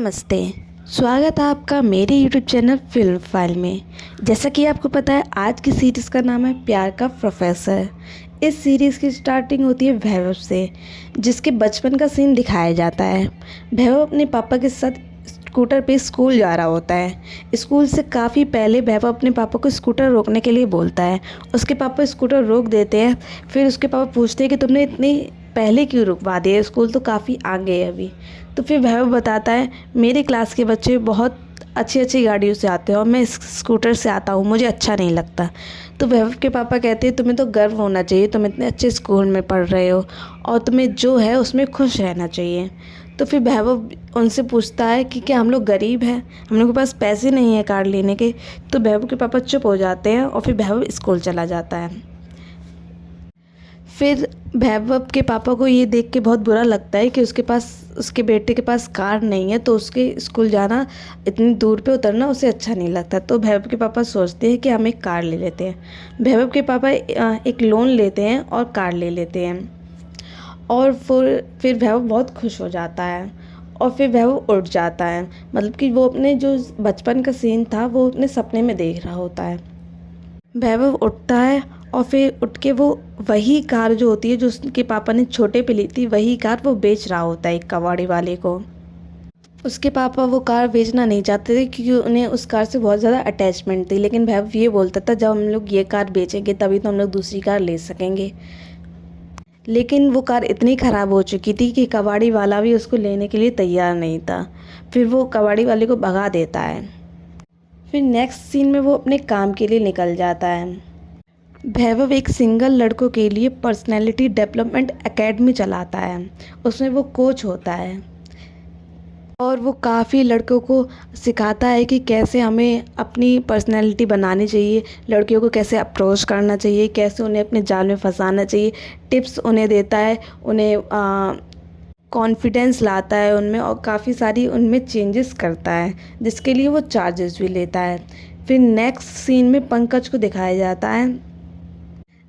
नमस्ते। स्वागत है आपका मेरे यूट्यूब चैनल फिल्म फाइल में। जैसा कि आपको पता है, आज की सीरीज़ का नाम है प्यार का प्रोफेसर। इस सीरीज़ की स्टार्टिंग होती है वैभव से, जिसके बचपन का सीन दिखाया जाता है। वैभव अपने पापा के साथ स्कूटर पे स्कूल जा रहा होता है। स्कूल से काफ़ी पहले वैभव अपने पापा को स्कूटर रोकने के लिए बोलता है। उसके पापा स्कूटर रोक देते हैं। फिर उसके पापा पूछते हैं कि तुमने इतनी पहले क्यों रुकवा दिया, स्कूल तो काफ़ी आगे है अभी। तो फिर वैभव बताता है, मेरे क्लास के बच्चे बहुत अच्छी अच्छी गाड़ियों से आते हैं और मैं इस स्कूटर से आता हूँ, मुझे अच्छा नहीं लगता। तो वैभव के पापा कहते हैं, तुम्हें तो गर्व होना चाहिए, तुम इतने अच्छे स्कूल में पढ़ रहे हो और तुम्हें जो है उसमें खुश रहना चाहिए। तो फिर वैभव उनसे पूछता है कि क्या हम लोग गरीब हैं, हम लोग के पास पैसे नहीं है कार लेने के। तो वैभव के पापा चुप हो जाते हैं और फिर वैभव स्कूल चला जाता है। फिर वैभव के पापा को ये देख के बहुत बुरा लगता है कि उसके बेटे के पास कार नहीं है, तो उसके स्कूल जाना, इतनी दूर पे उतरना उसे अच्छा नहीं लगता। तो वैभव के पापा सोचते हैं कि हम एक कार ले लेते हैं। वैभव के पापा एक लोन लेते हैं और कार ले लेते हैं। और फिर वैभव बहुत खुश हो जाता है और फिर वैभव उठ जाता है। मतलब कि वो अपने जो बचपन का सीन था वो अपने सपने में देख रहा होता है। वैभव उठता है और फिर उठ के वो वही कार जो होती है जो उसके पापा ने छोटे पे ली थी, वही कार वो बेच रहा होता है एक कबाड़ी वाले को। उसके पापा वो कार बेचना नहीं चाहते थे क्योंकि उन्हें उस कार से बहुत ज़्यादा अटैचमेंट थी। लेकिन वैभव ये बोलता था, जब हम लोग ये कार बेचेंगे तभी तो हम लोग दूसरी कार ले सकेंगे। लेकिन वो कार इतनी ख़राब हो चुकी थी कि कबाड़ी वाला भी उसको लेने के लिए तैयार नहीं था। फिर वो कबाड़ी वाले को भगा देता है। फिर नेक्स्ट सीन में वो अपने काम के लिए निकल जाता है। वैभव एक सिंगल लड़कों के लिए पर्सनैलिटी डेवलपमेंट एकेडमी चलाता है। उसमें वो कोच होता है और वो काफ़ी लड़कों को सिखाता है कि कैसे हमें अपनी पर्सनैलिटी बनानी चाहिए, लड़कियों को कैसे अप्रोच करना चाहिए, कैसे उन्हें अपने जाल में फंसाना चाहिए। टिप्स उन्हें देता है, उन्हें कॉन्फिडेंस लाता है उनमें और काफ़ी सारी उनमें चेंजेस करता है, जिसके लिए वो चार्जेस भी लेता है। फिर नेक्स्ट सीन में पंकज को दिखाया जाता है,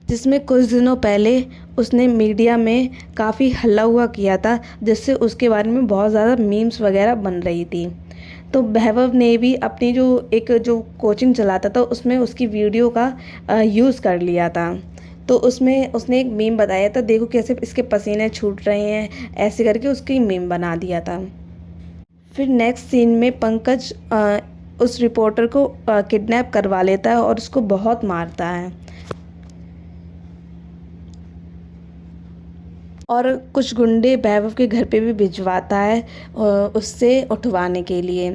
जिसमें कुछ दिनों पहले उसने मीडिया में काफ़ी हल्ला हुआ किया था, जिससे उसके बारे में बहुत ज़्यादा मीम्स वगैरह बन रही थी। तो वैभव ने भी अपनी जो कोचिंग चलाता था उसमें उसकी वीडियो का यूज़ कर लिया था। तो उसमें उसने एक मीम बताया था, देखो कैसे इसके पसीने छूट रहे हैं, ऐसे करके उसकी मीम बना दिया था। फिर नेक्स्ट सीन में पंकज उस रिपोर्टर को किडनैप करवा लेता है और उसको बहुत मारता है और कुछ गुंडे वैभव के घर पे भी भिजवाता है उससे उठवाने के लिए,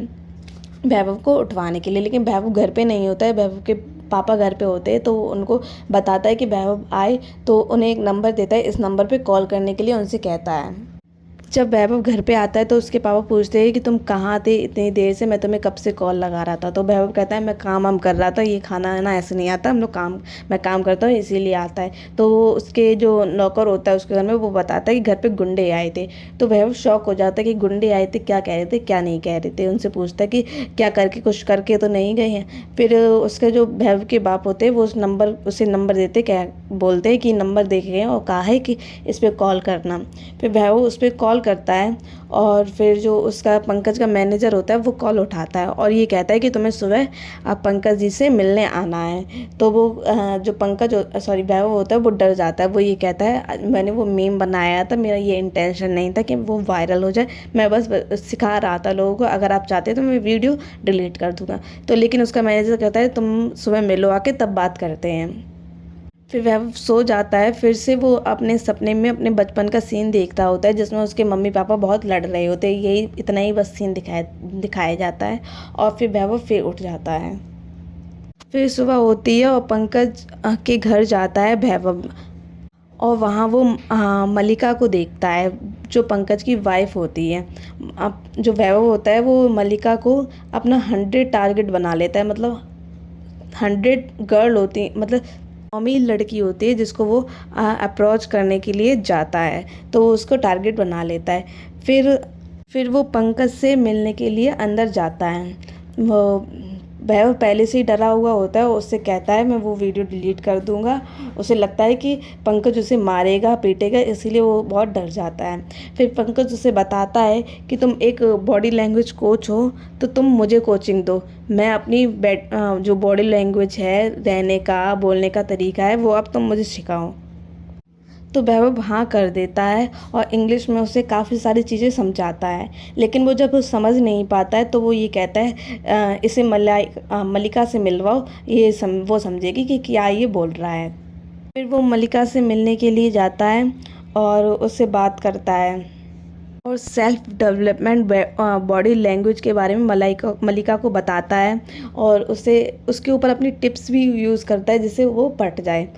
वैभव को उठवाने के लिए। लेकिन वैभव घर पे नहीं होता है, वैभव के पापा घर पे होते हैं। तो उनको बताता है कि वैभव आए तो उन्हें एक नंबर देता है, इस नंबर पे कॉल करने के लिए उनसे कहता है। जब वैभव घर पे आता है तो उसके पापा पूछते हैं कि तुम कहाँ थे इतनी देर से, मैं तुम्हें कब से कॉल लगा रहा था। तो वैभव कहता है, मैं काम वाम कर रहा था, ये खाना है ना ऐसे नहीं आता, मैं काम करता हूँ इसीलिए आता है। तो वो उसके जो नौकर होता है उसके घर में, वो बताता है कि घर पे गुंडे आए थे। तो वैभव शॉक हो जाता है कि गुंडे आए थे, क्या कह रहे थे क्या नहीं कह रहे थे। उनसे पूछता है कि क्या करके, कुछ करके तो नहीं गए हैं। फिर उसके जो वैभव के बाप होते हैं वो उसे नंबर देते, क्या बोलते हैं कि नंबर देखे गए और कहा है कि इस पर कॉल करना। फिर वैभव उस पर कॉल करता है और फिर जो उसका पंकज का मैनेजर होता है वो कॉल उठाता है और ये कहता है कि तुम्हें सुबह आप पंकज जी से मिलने आना है। तो वो जो वैभव होता है वो डर जाता है। वो ये कहता है, मैंने वो मीम बनाया था, मेरा ये इंटेंशन नहीं था कि वो वायरल हो जाए, मैं बस सिखा रहा था लोगों को, अगर आप चाहते तो मैं वीडियो डिलीट कर दूँगा। तो लेकिन उसका मैनेजर कहता है, तुम सुबह मिलो आके, तब बात करते हैं। फिर वह सो जाता है। फिर से वो अपने सपने में अपने बचपन का सीन देखता होता है, जिसमें उसके मम्मी पापा बहुत लड़ रहे होते हैं। यही इतना ही बस सीन दिखाया जाता है और फिर वह फिर उठ जाता है। फिर सुबह होती है और पंकज के घर जाता है वैभव और वहाँ वो मलिका को देखता है, जो पंकज की वाइफ होती है। अब जो वैभव होता है वो मलिका को अपना 100 टारगेट बना लेता है। मतलब 100 गर्ल होती, मतलब अमीर लड़की होती है जिसको वो अप्रोच करने के लिए जाता है, तो वो उसको टारगेट बना लेता है। फिर वो पंकज से मिलने के लिए अंदर जाता है। वो वैभव पहले से ही डरा हुआ होता है, उससे कहता है मैं वो वीडियो डिलीट कर दूंगा। उसे लगता है कि पंकज उसे मारेगा पीटेगा, इसीलिए वो बहुत डर जाता है। फिर पंकज उसे बताता है कि तुम एक बॉडी लैंग्वेज कोच हो, तो तुम मुझे कोचिंग दो। मैं अपनी जो बॉडी लैंग्वेज है, रहने का बोलने का तरीका है, वो अब तुम मुझे सिखाओ। तो वैभव हाँ कर देता है और इंग्लिश में उसे काफ़ी सारी चीज़ें समझाता है। लेकिन वो जब वो समझ नहीं पाता है तो वो ये कहता है इसे मल्लिका से मिलवाओ, वो समझेगी कि क्या ये बोल रहा है। फिर वो मल्लिका से मिलने के लिए जाता है और उससे बात करता है और सेल्फ डेवलपमेंट बॉडी लैंग्वेज के बारे में मल्लिका को बताता है और उसे उसके ऊपर अपनी टिप्स भी यूज़ करता है जिससे वो पट जाए।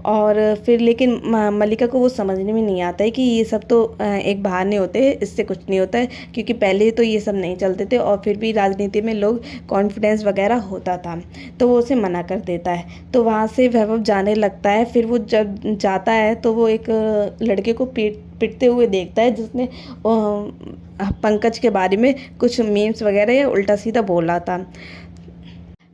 और फिर लेकिन मल्लिका को वो समझने में नहीं आता है कि ये सब तो एक बहाने होते हैं, इससे कुछ नहीं होता है, क्योंकि पहले तो ये सब नहीं चलते थे और फिर भी राजनीति में लोग कॉन्फिडेंस वगैरह होता था, तो वो उसे मना कर देता है। तो वहाँ से वैभव जाने लगता है। फिर वो जब जाता है तो वो एक लड़के को पिटते हुए देखता है जिसने पंकज के बारे में कुछ मीम्स वगैरह या उल्टा सीधा बोला था।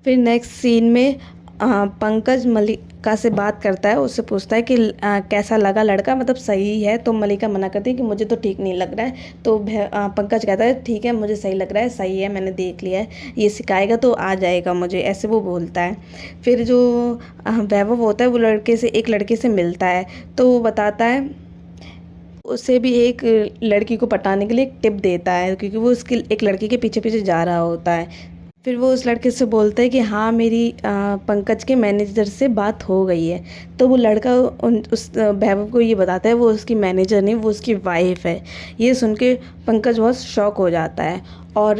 फिर नेक्स्ट सीन में पंकज मल्लिका से बात करता है, उससे पूछता है कि कैसा लगा लड़का, मतलब सही है। तो मल्लिका मना करती है कि मुझे तो ठीक नहीं लग रहा है। तो पंकज कहता है ठीक है, मुझे सही लग रहा है, सही है, मैंने देख लिया है, ये सिखाएगा तो आ जाएगा मुझे, ऐसे वो बोलता है। फिर जो वैभव होता है वो एक लड़के से मिलता है, तो वो बताता है उसे भी एक लड़की को पटाने के लिए एक टिप देता है, क्योंकि वो उसकी एक लड़की के पीछे पीछे जा रहा होता है। फिर वो उस लड़के से बोलता है कि हाँ मेरी पंकज के मैनेजर से बात हो गई है। तो वो लड़का उस वैभव को ये बताता है वो उसकी मैनेजर नहीं, वो उसकी वाइफ है। ये सुन के पंकज बहुत शॉक हो जाता है। और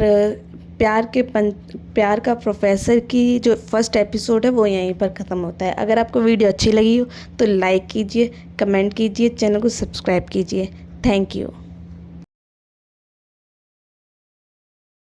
प्यार का प्रोफेसर की जो फर्स्ट एपिसोड है वो यहीं पर ख़त्म होता है। अगर आपको वीडियो अच्छी लगी हो तो लाइक कीजिए, कमेंट कीजिए, चैनल को सब्सक्राइब कीजिए। Thank you.